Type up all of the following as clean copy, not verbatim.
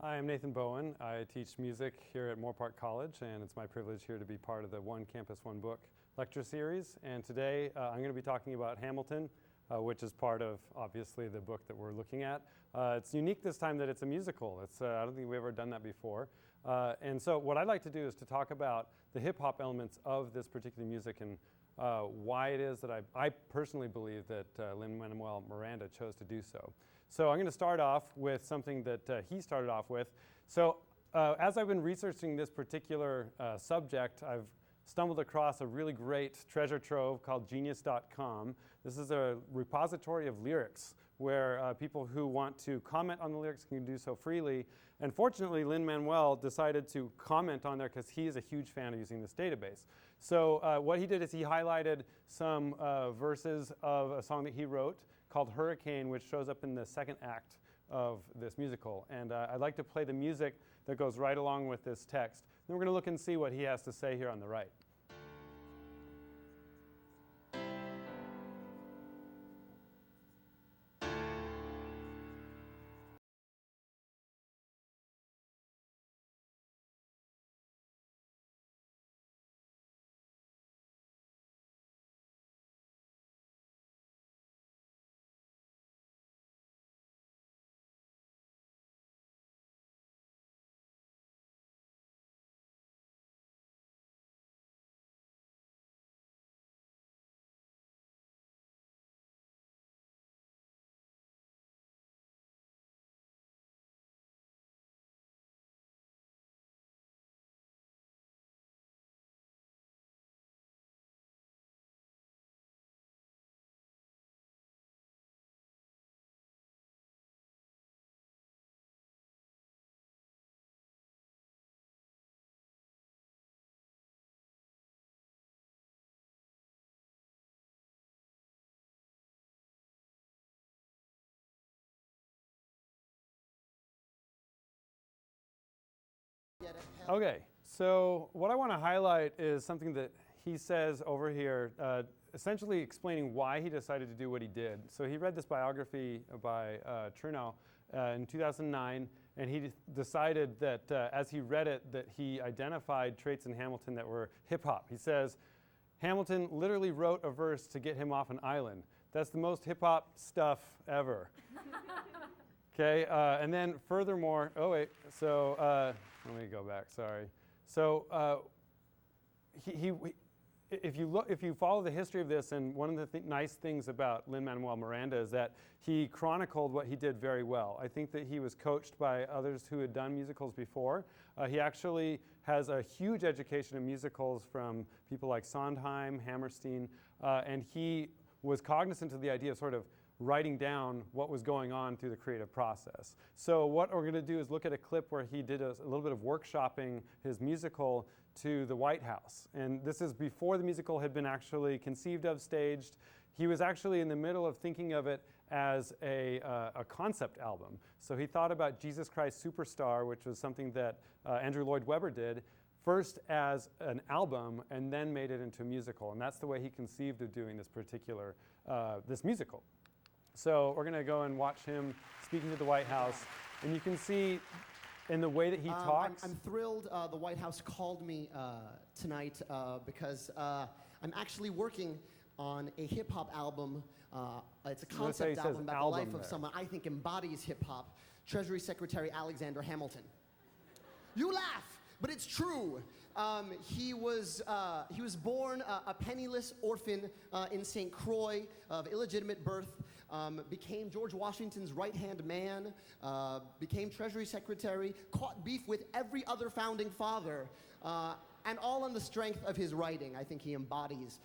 Hi, I'm Nathan Bowen. I teach music here at Moore Park College, and it's my privilege here to be part of the One Campus, One Book lecture series. And today I'm going to be talking about Hamilton, which is part of, obviously, the book that we're looking at. It's unique this time that it's a musical. I don't think we've ever done that before. And so what I'd like to do is to talk about the hip-hop elements of this particular music and why it is that I personally believe that Lin-Manuel Miranda chose to do so. So I'm going to start off with something that he started off with. So as I've been researching this particular subject, I've stumbled across a really great treasure trove called Genius.com. This is a repository of lyrics where people who want to comment on the lyrics can do so freely. And fortunately, Lin-Manuel decided to comment on there because he is a huge fan of using this database. So what he did is he highlighted some verses of a song that he wrote called Hurricane, which shows up in the second act of this musical. And I'd like to play the music that goes right along with this text. Then we're going to look and see what he has to say here on the right. Okay, so what I want to highlight is something that he says over here, essentially explaining why he decided to do what he did. So he read this biography by Chernow in 2009, and he decided that as he read it, that he identified traits in Hamilton that were hip-hop. He says, Hamilton literally wrote a verse to get him off an island. That's the most hip-hop stuff ever. Okay, and then furthermore, oh wait, so let me go back, sorry. So if you follow the history of this, and one of the nice things about Lin-Manuel Miranda is that he chronicled what he did very well. I think that he was coached by others who had done musicals before. He actually has a huge education in musicals from people like Sondheim, Hammerstein, and he was cognizant of the idea of sort of writing down what was going on through the creative process. So what we're going to do is look at a clip where he did a little bit of workshopping his musical to the White House. And this is before the musical had been actually conceived of, staged. He was actually in the middle of thinking of it as a concept album. So he thought about Jesus Christ Superstar, which was something that Andrew Lloyd Webber did, first as an album and then made it into a musical. And that's the way he conceived of doing this particular, this musical. So we're going to go and watch him speaking to the White House. And you can see in the way that he talks. I'm thrilled the White House called me tonight because I'm actually working on a hip-hop album. It's a concept album about the life of someone I think embodies hip-hop, Treasury Secretary Alexander Hamilton. You laugh, but it's true. He was born a penniless orphan in St. Croix of illegitimate birth, became George Washington's right-hand man, became Treasury Secretary, caught beef with every other founding father, and all on the strength of his writing. I think he embodies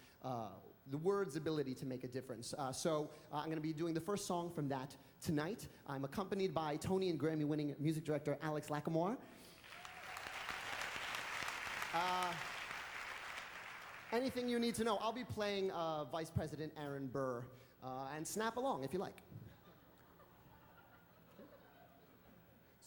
the word's ability to make a difference. So I'm going to be doing the first song from that tonight. I'm accompanied by Tony and Grammy-winning music director Alex Lacamoire. Anything you need to know. I'll be playing Vice President Aaron Burr, and snap along if you like.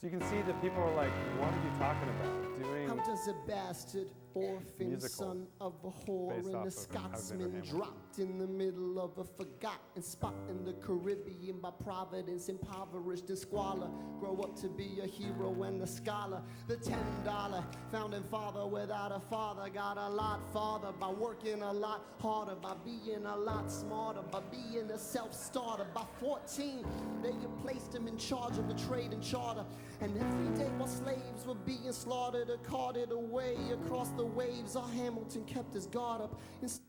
So you can see that people are like, what are you talking about? How does a bastard orphan son of a whore and a Scotsman dropped in the middle of a forgotten spot in the Caribbean by providence, impoverished in squalor, grow up to be a hero and a scholar. The $10 founding father without a father got a lot farther by working a lot harder, by being a lot smarter, by being a self-starter. By 14 they had placed him in charge of the trade and charter, and every day while slaves were being slaughtered or carted away across the waves, our Hamilton kept his guard up.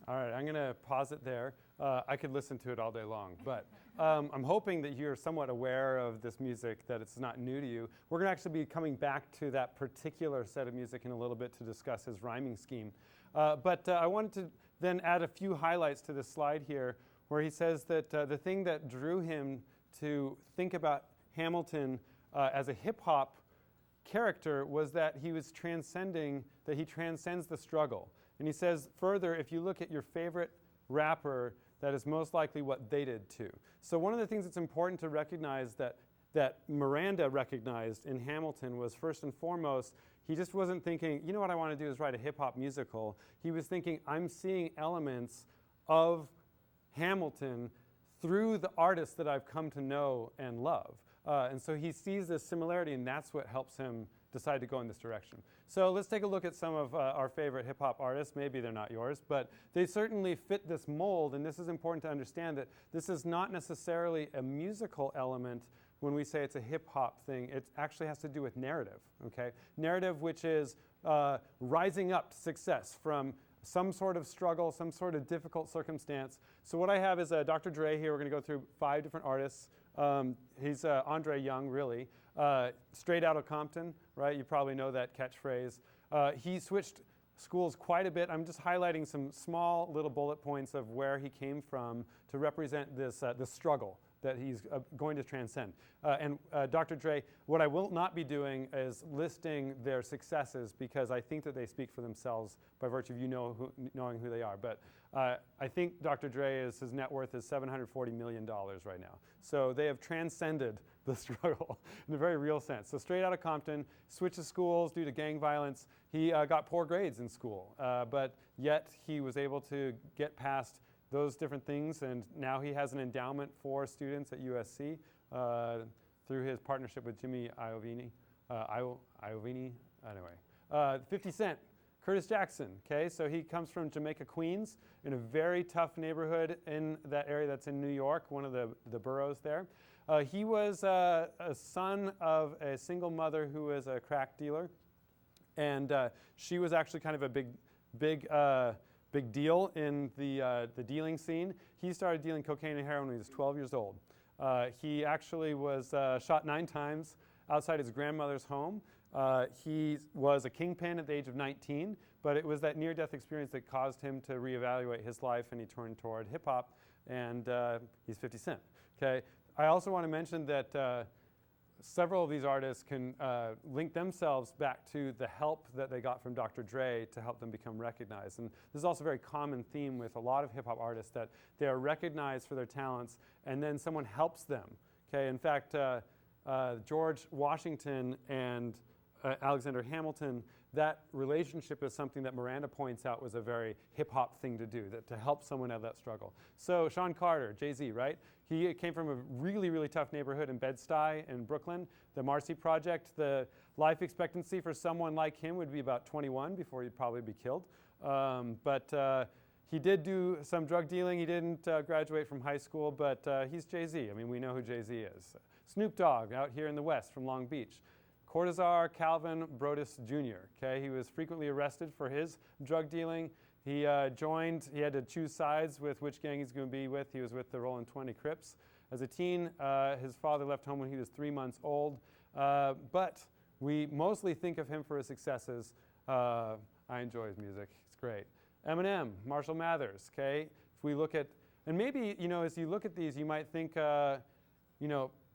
All right, I'm going to pause it there. I could listen to it all day long, but I'm hoping that you're somewhat aware of this music, that it's not new to you. We're going to actually be coming back to that particular set of music in a little bit to discuss his rhyming scheme. But I wanted to then add a few highlights to this slide here, where he says that the thing that drew him to think about Hamilton as a hip-hop character was that he was transcending, that he transcends the struggle. And he says further, if you look at your favorite rapper, that is most likely what they did too. So one of the things that's important to recognize that Miranda recognized in Hamilton was, first and foremost, he just wasn't thinking, you know what I want to do is write a hip-hop musical. He was thinking, I'm seeing elements of Hamilton through the artists that I've come to know and love. And so he sees this similarity, and that's what helps him decide to go in this direction. So let's take a look at some of our favorite hip-hop artists. Maybe they're not yours, but they certainly fit this mold, and this is important to understand that this is not necessarily a musical element when we say it's a hip-hop thing. It actually has to do with narrative, okay? Narrative, which is rising up to success from some sort of struggle, some sort of difficult circumstance. So what I have is Dr. Dre here. We're going to go through 5 different artists. He's Andre Young, really. Straight out of Compton, right? You probably know that catchphrase. He switched schools quite a bit. I'm just highlighting some small little bullet points of where he came from to represent this struggle that he's going to transcend. And Dr. Dre, what I will not be doing is listing their successes, because I think that they speak for themselves by virtue of knowing who they are. But I think Dr. Dre, his net worth is $740 million right now. So they have transcended the struggle in a very real sense. So straight out of Compton, switches schools due to gang violence. He got poor grades in school, but yet he was able to get past those different things, and now he has an endowment for students at USC through his partnership with Jimmy Iovine. Anyway, 50 Cent, Curtis Jackson, okay? So he comes from Jamaica, Queens, in a very tough neighborhood in that area that's in New York, one of the boroughs there. He was a son of a single mother who was a crack dealer, and she was actually kind of a big deal in the dealing scene. He started dealing cocaine and heroin when he was 12 years old. He actually was shot 9 times outside his grandmother's home. He was a kingpin at the age of 19, but it was that near-death experience that caused him to reevaluate his life, and he turned toward hip-hop, and he's 50 Cent. Okay. I also want to mention that several of these artists can link themselves back to the help that they got from Dr. Dre to help them become recognized. And this is also a very common theme with a lot of hip-hop artists, that they are recognized for their talents, and then someone helps them. Okay. In fact, George Washington and Alexander Hamilton, that relationship is something that Miranda points out was a very hip-hop thing to do, that to help someone out of that struggle. So Sean Carter, Jay-Z, right? He came from a really, really tough neighborhood in Bed-Stuy in Brooklyn. The Marcy Project, the life expectancy for someone like him would be about 21 before he'd probably be killed. But he did do some drug dealing. He didn't graduate from high school, but he's Jay-Z. I mean, we know who Jay-Z is. Snoop Dogg out here in the West from Long Beach. Cortazar Calvin Brodus Jr., okay? He was frequently arrested for his drug dealing. He had to choose sides with which gang he's going to be with. He was with the Rollin' 20 Crips. As a teen, his father left home when he was 3 months old. But we mostly think of him for his successes. I enjoy his music. It's great. Eminem, Marshall Mathers, okay? If we look at, and maybe, as you look at these, you might think, and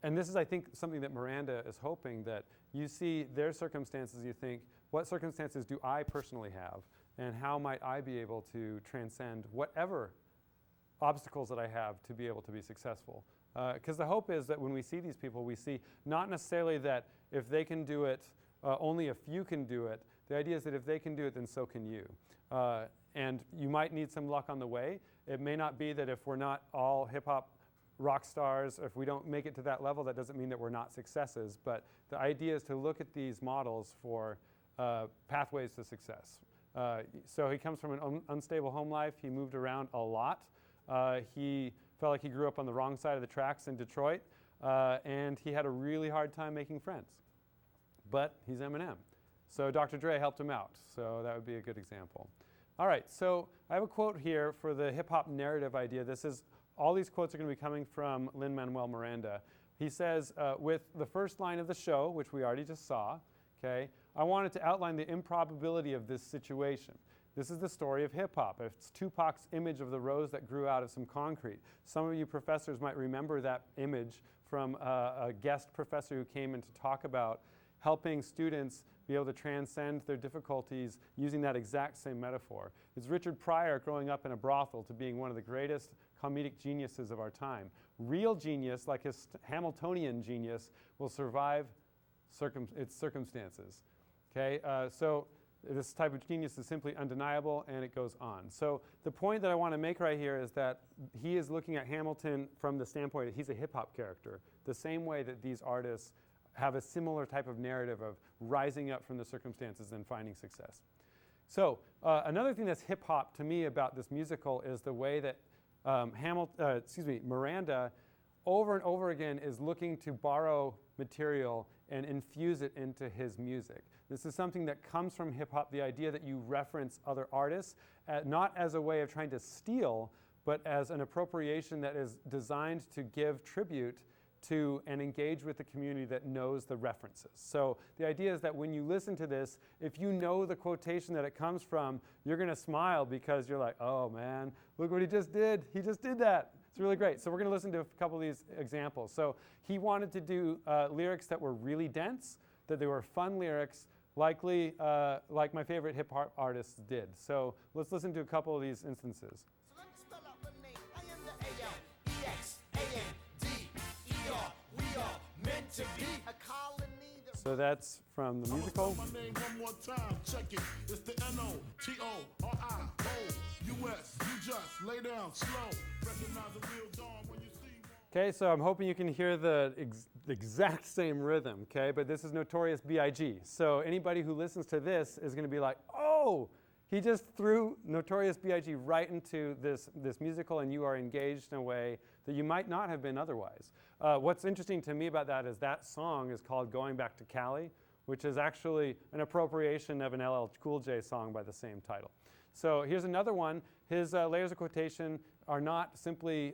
this is, I think, something that Miranda is hoping, that you see their circumstances, you think, what circumstances do I personally have? And how might I be able to transcend whatever obstacles that I have to be able to be successful? Because the hope is that when we see these people, we see not necessarily that if they can do it, only a few can do it, The idea is that if they can do it, then so can you. And you might need some luck on the way. It may not be that if we're not all hip-hop rock stars, or if we don't make it to that level, that doesn't mean that we're not successes. But the idea is to look at these models for pathways to success. So he comes from an unstable home life. He moved around a lot. He felt like he grew up on the wrong side of the tracks in Detroit. And he had a really hard time making friends. But he's Eminem. So Dr. Dre helped him out. So that would be a good example. All right, so I have a quote here for the hip-hop narrative idea. All these quotes are going to be coming from Lin-Manuel Miranda. He says, with the first line of the show, which we already just saw, okay, I wanted to outline the improbability of this situation. This is the story of hip-hop. It's Tupac's image of the rose that grew out of some concrete. Some of you professors might remember that image from a guest professor who came in to talk about helping students be able to transcend their difficulties using that exact same metaphor. It's Richard Pryor growing up in a brothel to being one of the greatest comedic geniuses of our time. Real genius, like his Hamiltonian genius, will survive its circumstances. Okay, so this type of genius is simply undeniable, and it goes on. So the point that I want to make right here is that he is looking at Hamilton from the standpoint that he's a hip-hop character, the same way that these artists have a similar type of narrative of rising up from the circumstances and finding success. So another thing that's hip-hop to me about this musical is the way that Miranda over and over again is looking to borrow material and infuse it into his music. This is something that comes from hip-hop, the idea that you reference other artists, not as a way of trying to steal, but as an appropriation that is designed to give tribute to and engage with the community that knows the references. So the idea is that when you listen to this, if you know the quotation that it comes from, you're going to smile because you're like, oh man, look what he just did. He just did that. It's really great. So we're going to listen to a couple of these examples. So he wanted to do lyrics that were really dense, that they were fun lyrics, likely like my favorite hip-hop artists did. So let's listen to a couple of these instances. So let me spell out the name. I am the A-L-E-X-A-N-D-E-R. We are meant to be a colony. So that's from the musical. My name one more time, check it. It's the N-O-T-O-R-I-O-U-S. You just lay down slow. Recognize the real dawn when you see one. Okay, so I'm hoping you can hear the exact same rhythm, okay? But this is Notorious B.I.G. So anybody who listens to this is going to be like, oh, he just threw Notorious B.I.G. right into this musical, and you are engaged in a way that you might not have been otherwise. What's interesting to me about that is that song is called Going Back to Cali, which is actually an appropriation of an LL Cool J song by the same title. So here's another one. His layers of quotation are not simply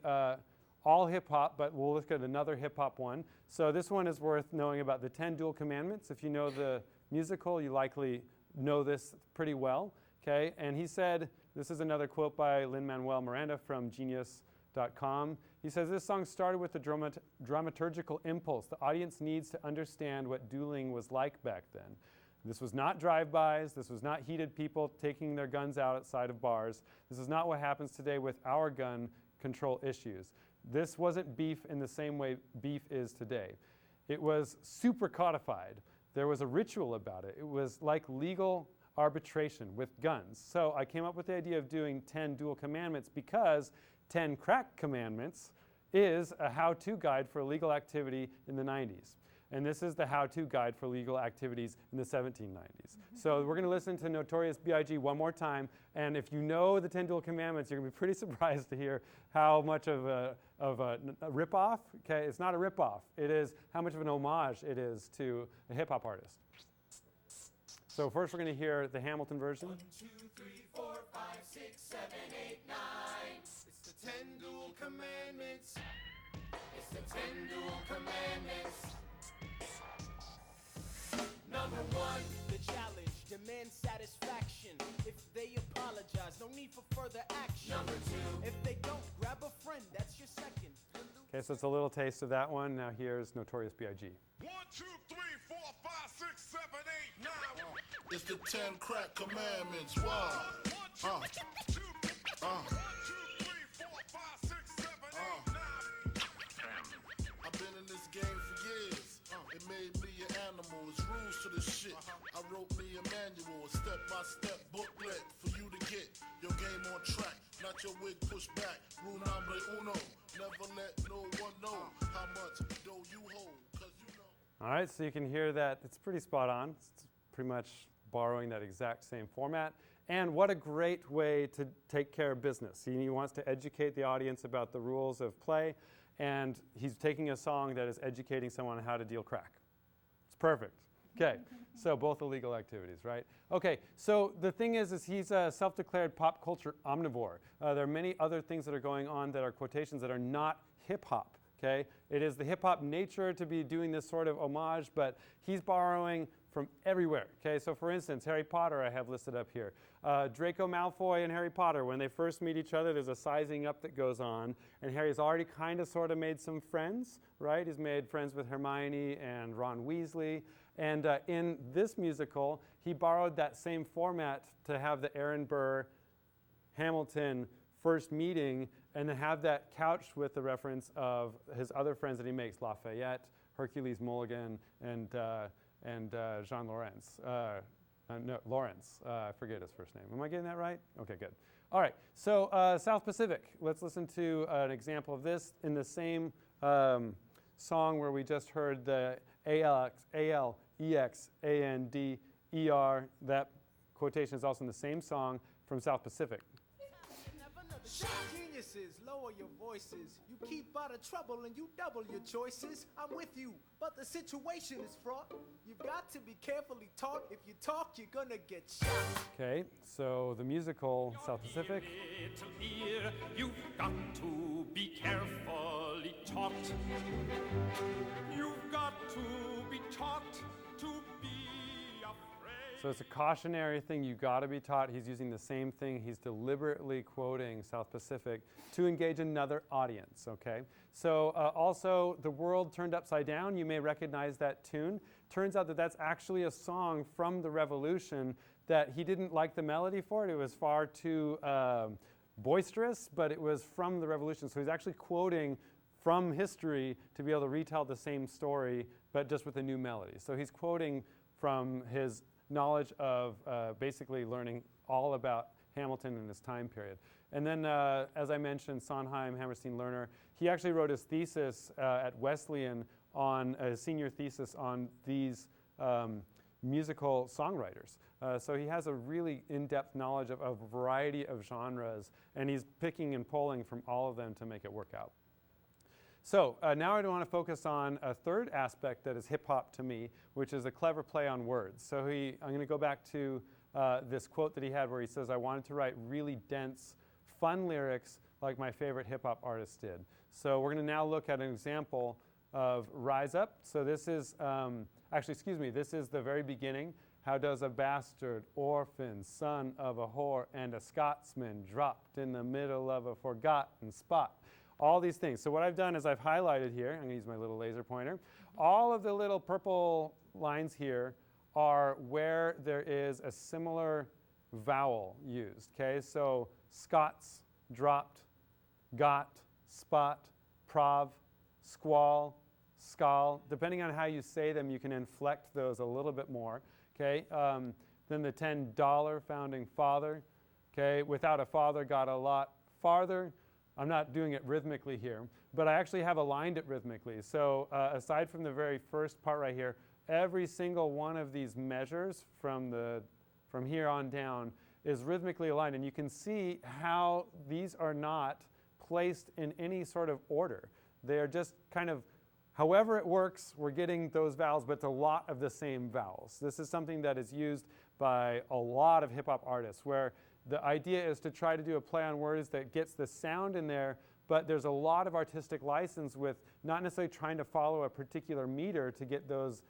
all hip-hop, but we'll look at another hip-hop one. So this one is worth knowing about the 10 Dual Commandments. If you know the musical, you likely know this pretty well. Okay, and he said, this is another quote by Lin-Manuel Miranda from Genius.com. He says, this song started with a dramaturgical impulse. The audience needs to understand what dueling was like back then. This was not drive-bys. This was not heated people taking their guns out outside of bars. This is not what happens today with our gun control issues. This wasn't beef in the same way beef is today. It was super codified. There was a ritual about it. It was like legal arbitration with guns. So I came up with the idea of doing 10 dual commandments because 10 crack commandments is a how-to guide for illegal activity in the 90s. And this is the how-to guide for legal activities in the 1790s. So we're going to listen to Notorious B.I.G. one more time. And if you know the 10 dual commandments, you're going to be pretty surprised to hear how much of a rip-off. Okay, it's not a rip-off. It is how much of an homage it is to a hip-hop artist. So first we're going to hear the Hamilton version. 1, 2, 3, 4, 5, 6, 7, 8, 9. It's the 10 dual commandments. It's the 10 dual commandments. Number 1, the challenge demands satisfaction. If they apologize, no need for further action. Number 2, if they don't, grab a friend. That's your second. Okay, so it's a little taste of that one. Now here's Notorious B.I.G. 1, 2, 3, 4, 5, 6, 7, 8, 9. It's the 10 crack commandments. Wow. 1, 2, 3, 4, 5, 6, 7, 8, 9. I've been in this game for years. It made me an animal. It's rules to to the shit. I wrote me a manual, a step-by-step booklet for you to get your game on track. Not your wig pushed back. Rule number uno. Never let no one know how much dough you hold. 'Cause you know. All right, so you can hear that it's pretty spot on. It's pretty much borrowing that exact same format. And what a great way to take care of business. He wants to educate the audience about the rules of play, and he's taking a song that is educating someone on how to deal crack. It's perfect. Okay, so both illegal activities, right? Okay, so the thing is he's a self-declared pop culture omnivore. There are many other things that are going on that are quotations that are not hip-hop, okay? It is the hip-hop nature to be doing this sort of homage, but he's borrowing from everywhere, okay? So for instance, Harry Potter I have listed up here. Draco Malfoy and Harry Potter, when they first meet each other, there's a sizing up that goes on, and Harry's already kind of sort of made some friends, right? He's made friends with Hermione and Ron Weasley, and in this musical, he borrowed that same format to have the Aaron Burr Hamilton first meeting, and then have that couched with the reference of his other friends that he makes, Lafayette, Hercules Mulligan, and Jean Lawrence. No, Lawrence. I forget his first name. Am I getting that right? Okay, good. All right, so South Pacific. Let's listen to an example of this in the same song where we just heard the A-L-E-X-A-N-D-E-R. That quotation is also in the same song from South Pacific. Geniuses, lower your voices. You keep out of trouble and you double your choices. I'm with you, but the situation is fraught. You've got to be carefully taught. If you talk, you're gonna get shot. Okay, so the musical South Pacific. You've got to be carefully taught. You've got to be taught to be afraid. So it's a cautionary thing. You got to be taught. He's using the same thing. He's deliberately quoting South Pacific to engage another audience, okay? So also, The World Turned Upside Down. You may recognize that tune. Turns out that that's actually a song from the Revolution that he didn't like the melody for it. It was far too boisterous, but it was from the Revolution. So he's actually quoting from history to be able to retell the same story, but just with a new melody. So he's quoting from his knowledge of basically learning all about Hamilton in this time period. And then, as I mentioned, Sondheim, Hammerstein, Lerner, he actually wrote his thesis at Wesleyan on a senior thesis on these musical songwriters. So he has a really in-depth knowledge of a variety of genres, and he's picking and pulling from all of them to make it work out. So now I want to focus on a third aspect that is hip-hop to me, which is a clever play on words. So I'm going to go back to this quote that he had where he says, I wanted to write really dense, fun lyrics like my favorite hip-hop artists did. So we're going to now look at an example of Rise Up. So this is, this is the very beginning. How does a bastard, orphan, son of a whore, and a Scotsman dropped in the middle of a forgotten spot? All these things. So what I've done is I've highlighted here, I'm going to use my little laser pointer, all of the little purple lines here are where there is a similar vowel used, okay? So Scots, dropped, got, spot, prov, squall, skull. Depending on how you say them, you can inflect those a little bit more, okay? Then the $10 founding father, okay? Without a father, got a lot farther. I'm not doing it rhythmically here, but I actually have aligned it rhythmically. So aside from the very first part right here, every single one of these measures from here on down is rhythmically aligned. And you can see how these are not placed in any sort of order. They are just kind of, however it works, we're getting those vowels, but it's a lot of the same vowels. This is something that is used by a lot of hip-hop artists, where the idea is to try to do a play on words that gets the sound in there, but there's a lot of artistic license with not necessarily trying to follow a particular meter to get those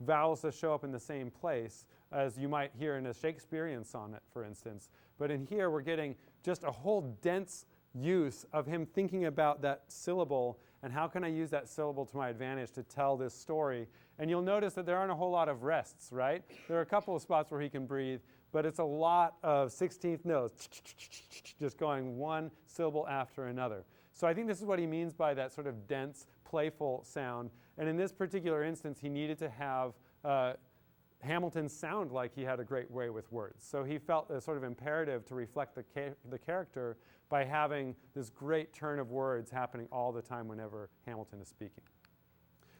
vowels to show up in the same place as you might hear in a Shakespearean sonnet, for instance. But in here, we're getting just a whole dense use of him thinking about that syllable and how can I use that syllable to my advantage to tell this story. And you'll notice that there aren't a whole lot of rests, right? There are a couple of spots where he can breathe, but it's a lot of 16th notes, just going one syllable after another. So I think this is what he means by that sort of dense, playful sound. And in this particular instance, he needed to have Hamilton sound like he had a great way with words. So he felt a sort of imperative to reflect the character by having this great turn of words happening all the time whenever Hamilton is speaking.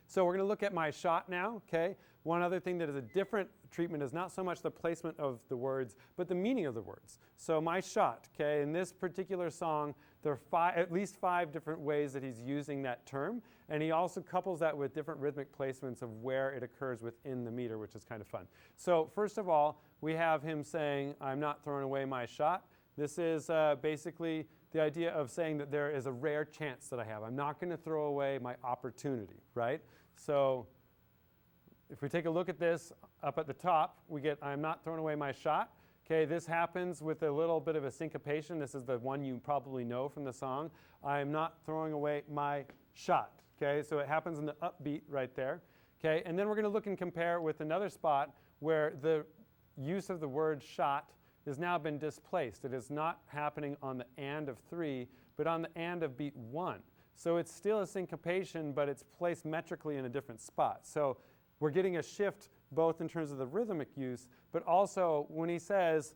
So we're going to look at my shot now, okay? One other thing that is a different treatment is not so much the placement of the words, but the meaning of the words. So my shot, okay, in this particular song, there are at least 5 different ways that he's using that term, and he also couples that with different rhythmic placements of where it occurs within the meter, which is kind of fun. So first of all, we have him saying, "I'm not throwing away my shot." This is basically the idea of saying that there is a rare chance that I have. I'm not going to throw away my opportunity, right? So if we take a look at this up at the top, we get, "I'm not throwing away my shot." Okay, this happens with a little bit of a syncopation. This is the one you probably know from the song. "I'm not throwing away my shot." Okay, so it happens in the upbeat right there. Okay, and then we're going to look and compare with another spot where the use of the word shot has now been displaced. It is not happening on the and of 3, but on the and of beat 1. So it's still a syncopation, but it's placed metrically in a different spot. So we're getting a shift both in terms of the rhythmic use, but also when he says,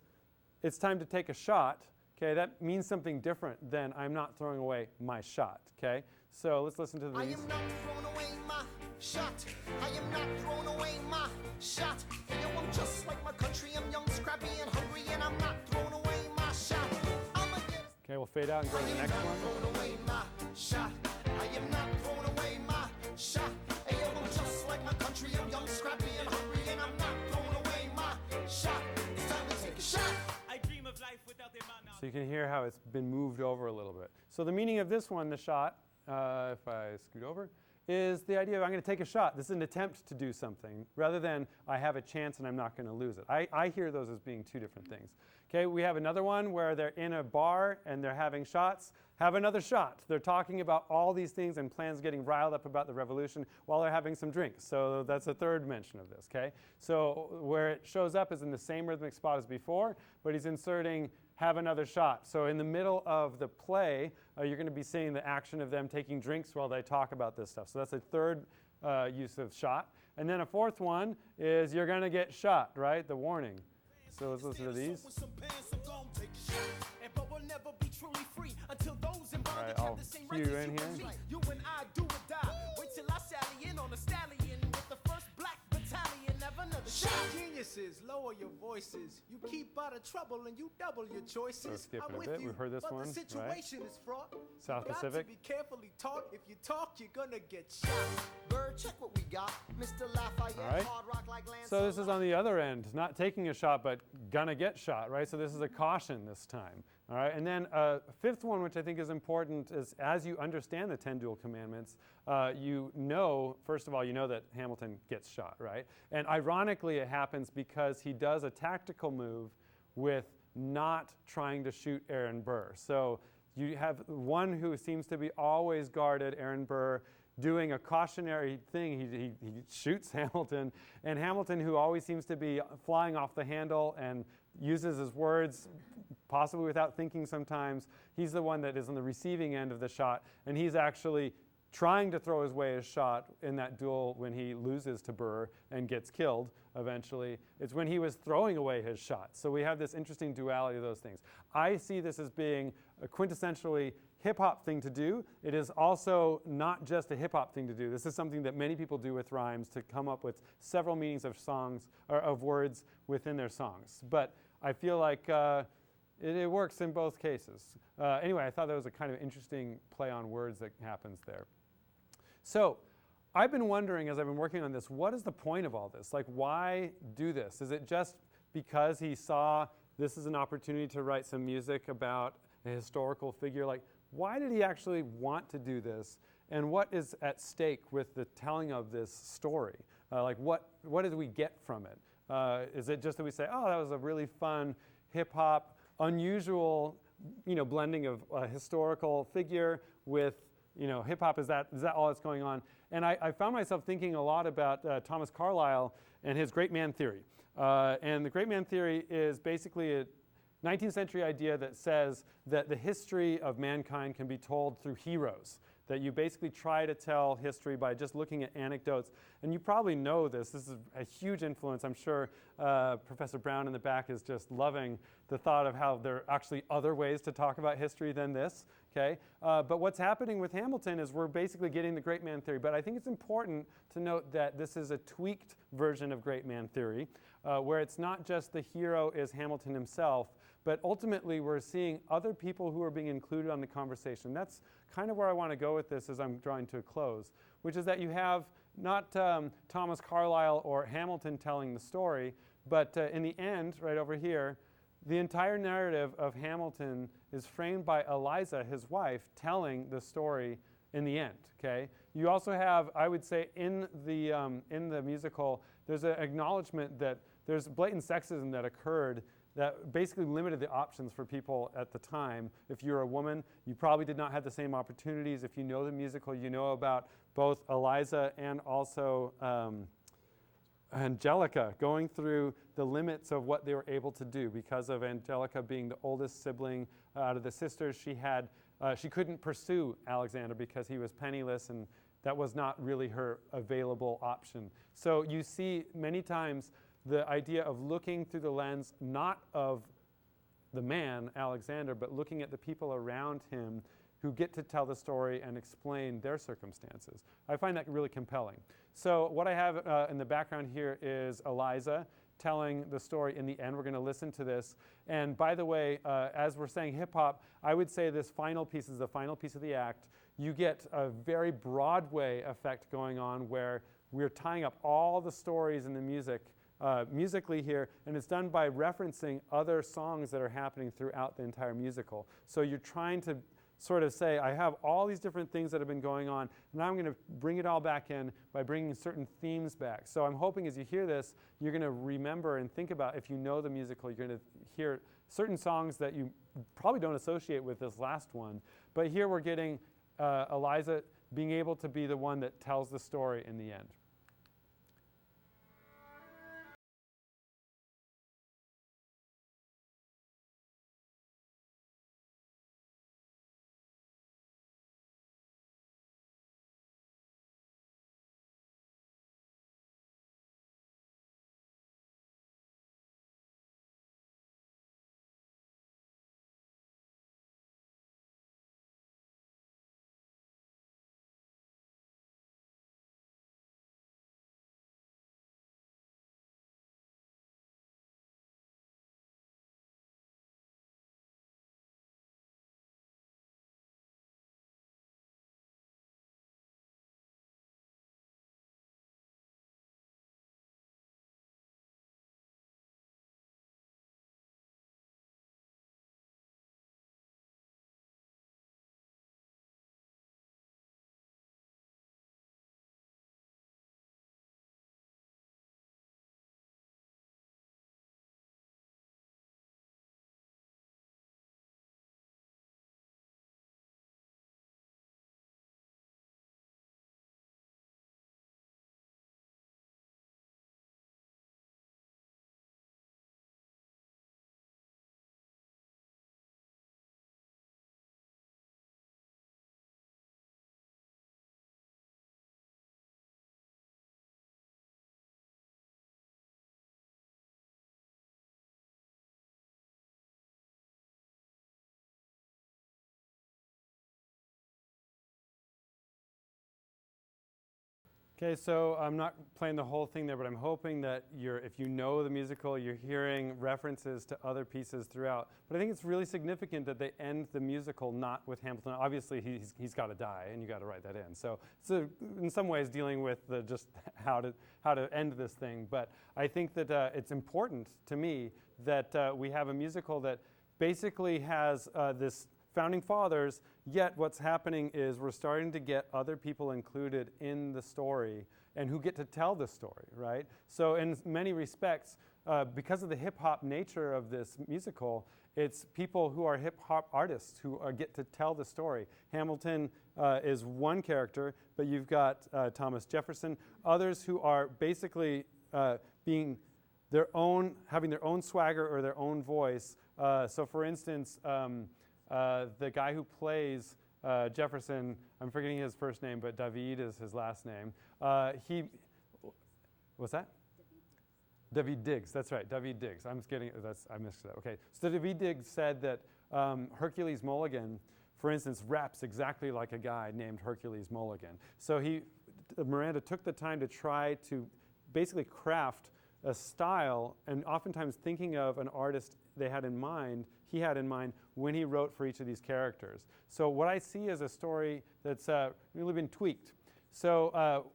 "It's time to take a shot," okay, that means something different than "I'm not throwing away my shot," okay? So let's listen to these. I am not throwing away my shot. I am not throwing away my shot. Yo, I'm just like my country. I'm young, scrappy, and hungry, and I'm not throwing away my shot. Okay, we'll fade out and go to the next one. Throwing away my shot. I am not throwing away my shot. Yo, I'm just like my country. I'm young, scrappy, and hungry, and I'm not throwing away my shot. It's time to take a shot. I dream of life without their mind. So you can hear how it's been moved over a little bit. So the meaning of this one, the shot, if I scoot over, is the idea of I'm going to take a shot. This is an attempt to do something rather than I have a chance and I'm not going to lose it. I hear those as being two different things. Okay, we have another one where they're in a bar and they're having shots. Have another shot. They're talking about all these things and plans getting riled up about the revolution while they're having some drinks. So that's a third mention of this, okay? So where it shows up is in the same rhythmic spot as before, but he's inserting have another shot. So in the middle of the play, you're going to be seeing the action of them taking drinks while they talk about this stuff. So that's a third use of shot. And then a fourth one is you're going to get shot, right? The warning. So let's listen to these. All right, I'll cue you in here. You and I do or die. Wait till I sally in on a stallion with the first black battalion. Never another shot. Geniuses, lower your voices. You keep out of trouble and you double your choices. So skip it I'm a with bit. you, We've heard this but one, the situation right? is fraught. South you Pacific. Got to be carefully taught. If you talk, you're gonna get shot. Bird, check what we got. Mr. Lafayette, All right. hard rock like Lance. So this is on the other end, not taking a shot, but gonna get shot, right? So this is a caution this time, all right? And then a fifth one, which I think is important, is as you understand the 10 dual commandments, you know, first of all, you know that Hamilton gets shot, right? And ironically, it happens because he does a tactical move with not trying to shoot Aaron Burr. So you have one who seems to be always guarded, Aaron Burr, doing a cautionary thing. He shoots Hamilton, and Hamilton, who always seems to be flying off the handle and uses his words possibly without thinking sometimes, he's the one that is on the receiving end of the shot, and he's actually trying to throw his way his shot in that duel when he loses to Burr and gets killed eventually. It's when he was throwing away his shot. So we have this interesting duality of those things. I see this as being a quintessentially hip-hop thing to do. It is also not just a hip-hop thing to do. This is something that many people do with rhymes to come up with several meanings of songs or of words within their songs. But I feel like it works in both cases. Anyway, I thought that was a kind of interesting play on words that happens there. So I've been wondering as I've been working on this, what is the point of all this? Like, why do this? Is it just because he saw this is an opportunity to write some music about a historical figure? Like, why did he actually want to do this? And what is at stake with the telling of this story? Like, what did we get from it? Is it just that we say, oh, that was a really fun hip-hop, unusual, blending of a historical figure with, hip-hop? Is that all that's going on? And I found myself thinking a lot about Thomas Carlyle and his great man theory. And the great man theory is basically a 19th century idea that says that the history of mankind can be told through heroes. that you basically try to tell history by just looking at anecdotes. And you probably know this. This is a huge influence. I'm sure Professor Brown in the back is just loving the thought of how there are actually other ways to talk about history than this. Okay? But what's happening with Hamilton is we're basically getting the great man theory. But I think it's important to note that this is a tweaked version of great man theory, where it's not just the hero is Hamilton himself, but ultimately we're seeing other people who are being included on the conversation. That's kind of where I want to go with this as I'm drawing to a close, which is that you have not Thomas Carlyle or Hamilton telling the story, but in the end, right over here, the entire narrative of Hamilton is framed by Eliza, his wife, telling the story in the end. Okay? You also have, I would say, in the musical, there's an acknowledgement that there's blatant sexism that occurred that basically limited the options for people at the time. If you're a woman, you probably did not have the same opportunities. If you know the musical, you know about both Eliza and also Angelica going through the limits of what they were able to do. Because of Angelica being the oldest sibling out of the sisters, she couldn't pursue Alexander because he was penniless, and that was not really her available option. So you see many times the idea of looking through the lens not of the man, Alexander, but looking at the people around him who get to tell the story and explain their circumstances. I find that really compelling. So what I have in the background here is Eliza telling the story in the end. We're going to listen to this. And by the way, as we're saying hip-hop, I would say this final piece is the final piece of the act. You get a very Broadway effect going on where we're tying up all the stories in the music musically here, and it's done by referencing other songs that are happening throughout the entire musical. So you're trying to sort of say, I have all these different things that have been going on, and now I'm going to bring it all back in by bringing certain themes back. So I'm hoping as you hear this, you're going to remember and think about, if you know the musical, you're going to hear certain songs that you probably don't associate with this last one. But here we're getting Eliza being able to be the one that tells the story in the end. Okay, so I'm not playing the whole thing there, but I'm hoping that if you know the musical, you're hearing references to other pieces throughout. But I think it's really significant that they end the musical not with Hamilton. Obviously, he's got to die, and you got to write that in. So in some ways, dealing with just how to end this thing. But I think that it's important to me that we have a musical that basically has this founding fathers, yet what's happening is we're starting to get other people included in the story and who get to tell the story, right? So in many respects, because of the hip-hop nature of this musical, it's people who are hip-hop artists who get to tell the story. Hamilton is one character, but you've got Thomas Jefferson, others who are basically having their own swagger or their own voice. So for instance, the guy who plays Jefferson, I'm forgetting his first name, but David is his last name. What's that? David Diggs, that's right, David Diggs. I missed that. Okay, so David Diggs said that Hercules Mulligan, for instance, raps exactly like a guy named Hercules Mulligan. So Miranda took the time to try to basically craft a style, and oftentimes thinking of an artist he had in mind when he wrote for each of these characters. So what I see is a story that's really been tweaked. So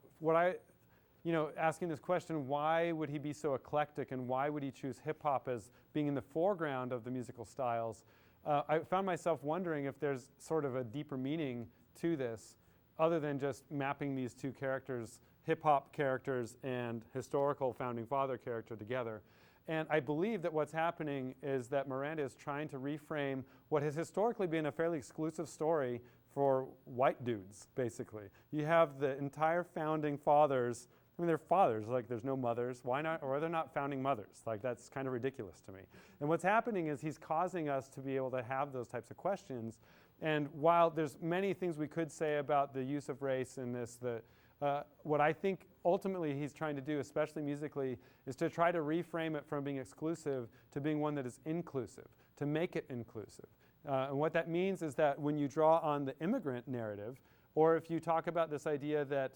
asking this question, why would he be so eclectic and why would he choose hip-hop as being in the foreground of the musical styles? I found myself wondering if there's sort of a deeper meaning to this other than just mapping these two characters, hip-hop characters and historical founding father character together. And I believe that what's happening is that Miranda is trying to reframe what has historically been a fairly exclusive story for white dudes, basically. You have the entire founding fathers. I mean, they're fathers, like there's no mothers. Why not? Or they're not founding mothers. Like that's kind of ridiculous to me. And what's happening is he's causing us to be able to have those types of questions. And while there's many things we could say about the use of race in this, what I think ultimately he's trying to do, especially musically, is to try to reframe it from being exclusive to being one that is inclusive, to make it inclusive. And what that means is that when you draw on the immigrant narrative, or if you talk about this idea that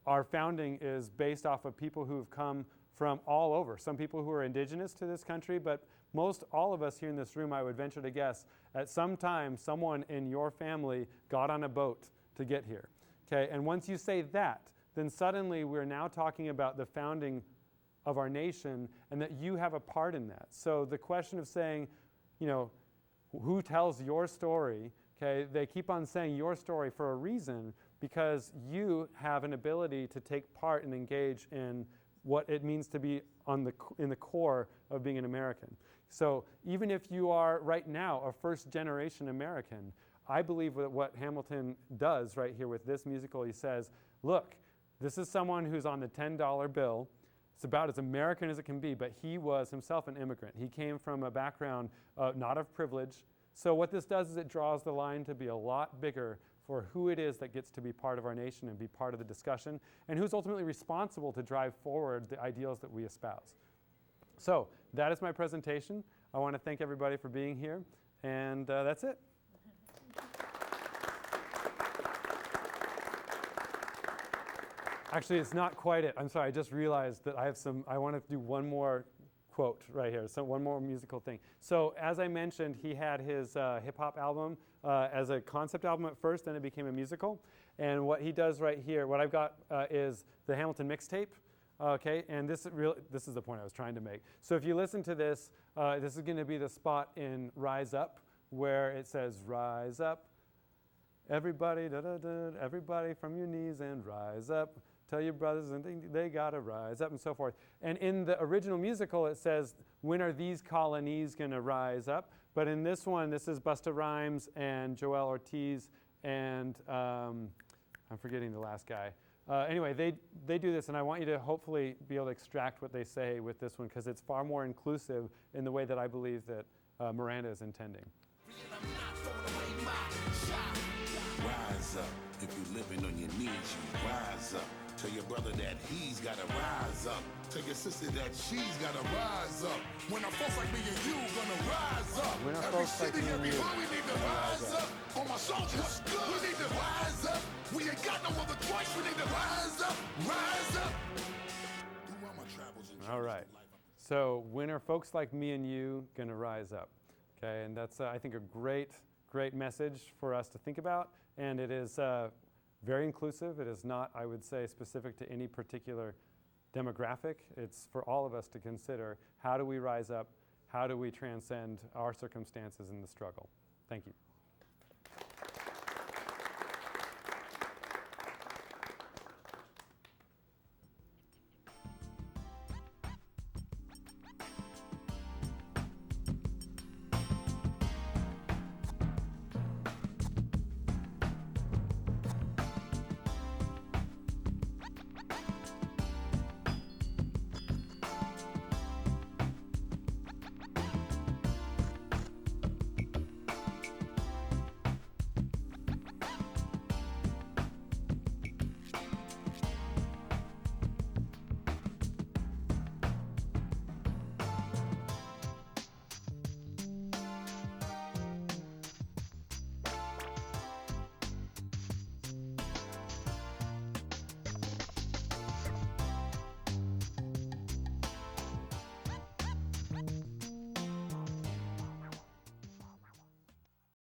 our founding is based off of people who have come from all over. Some people who are indigenous to this country, but most all of us here in this room, I would venture to guess, at some time, someone in your family got on a boat to get here. Okay, and once you say that, then suddenly we're now talking about the founding of our nation and that you have a part in that. So the question of saying, who tells your story, okay, they keep on saying your story for a reason, because you have an ability to take part and engage in what it means to be in the core of being an American. So even if you are right now a first-generation American, I believe that what Hamilton does right here with this musical, he says, look, this is someone who's on the $10 bill. It's about as American as it can be, but he was himself an immigrant. He came from a background not of privilege. So what this does is it draws the line to be a lot bigger for who it is that gets to be part of our nation and be part of the discussion, and who's ultimately responsible to drive forward the ideals that we espouse. So that is my presentation. I want to thank everybody for being here, and that's it. Actually, it's not quite it. I'm sorry, I just realized that I want to do one more quote right here, so one more musical thing. So as I mentioned, he had his hip-hop album as a concept album at first, then it became a musical. And what he does right here, what I've got is the Hamilton mixtape. Okay, and this is the point I was trying to make. So if you listen to this, this is going to be the spot in Rise Up where it says, rise up, everybody, da-da-da, everybody from your knees and rise up. Tell your brothers and they gotta rise up and so forth. And in the original musical, it says, when are these colonies gonna rise up? But in this one, this is Busta Rhymes and Joel Ortiz and I'm forgetting the last guy. Anyway, they do this, and I want you to hopefully be able to extract what they say with this one, because it's far more inclusive in the way that I believe that Miranda is intending. Rise up. If you're living on your knees, you rise up. Tell your brother that he's gotta rise up. Tell your sister that she's gotta rise up. When our folks like me and you gonna rise up. When our Every folks like city, me and every you hood, we need to rise up. All my soldiers, we need to rise up. We ain't got no other choice. We need to rise up, rise up. Throughout my travels and All right. So when are folks like me and you gonna rise up? Okay, and that's I think a great message for us to think about, and it is very inclusive. It is not, I would say, specific to any particular demographic. It's for all of us to consider, how do we rise up? How do we transcend our circumstances in the struggle? Thank you.